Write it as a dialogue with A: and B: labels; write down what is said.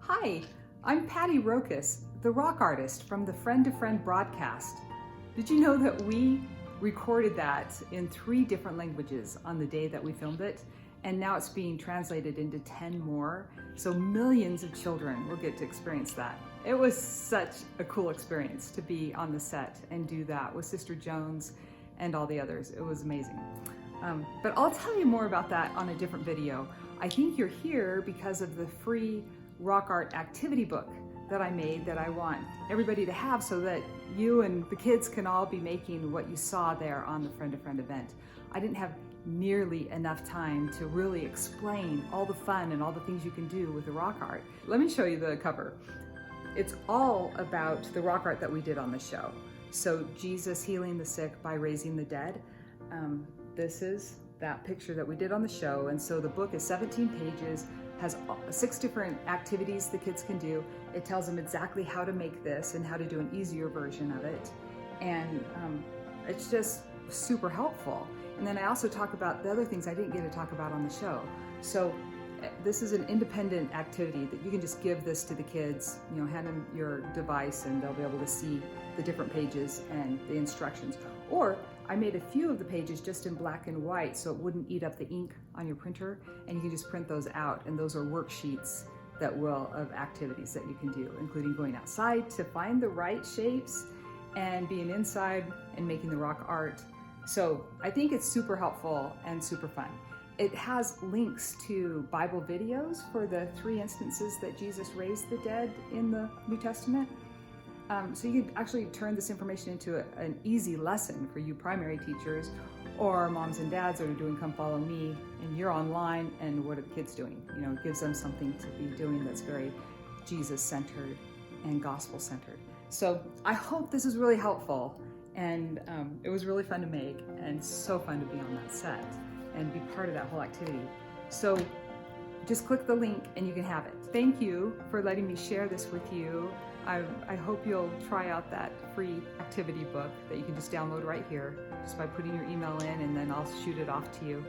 A: Hi, I'm Patti Rokus, the rock artist from the Friend to Friend broadcast. Did you know that we recorded that in 3 different languages on the day that we filmed it? And now it's being translated into 10 more, so millions of children will get to experience that. It was such a cool experience to be on the set and do that with Sister Jones and all the others. It was amazing. But I'll tell you more about that on a different video. I think you're here because of the free rock art activity book that I made that I want everybody to have so that you and the kids can all be making what you saw there on the Friend to Friend event. I didn't have nearly enough time to really explain all the fun and all the things you can do with the rock art. Let me show you the cover. It's all about the rock art that we did on the show. So Jesus healing the sick by raising the dead. This is that picture that we did on the show. And so the book is 17 pages, has 6 different activities the kids can do. It tells them exactly how to make this and how to do an easier version of it. And it's just super helpful. And then I also talk about the other things I didn't get to talk about on the show. So this is an independent activity that you can just give this to the kids, hand them your device and they'll be able to see the different pages and the instructions. Or I made a few of the pages just in black and white so it wouldn't eat up the ink on your printer, and you can just print those out, and those are worksheets of activities that you can do, including going outside to find the right shapes and being inside and making the rock art. So I think it's super helpful and super fun. It has links to Bible videos for the 3 instances that Jesus raised the dead in the New Testament. So you can actually turn this information into an easy lesson for you primary teachers or moms and dads that are doing Come Follow Me, and you're online, and what are the kids doing? It gives them something to be doing that's very Jesus-centered and gospel-centered. So I hope this is really helpful, and it was really fun to make and so fun to be on that set and be part of that whole activity. So just click the link and you can have it. Thank you for letting me share this with you. I hope you'll try out that free activity book that you can just download right here just by putting your email in, and then I'll shoot it off to you.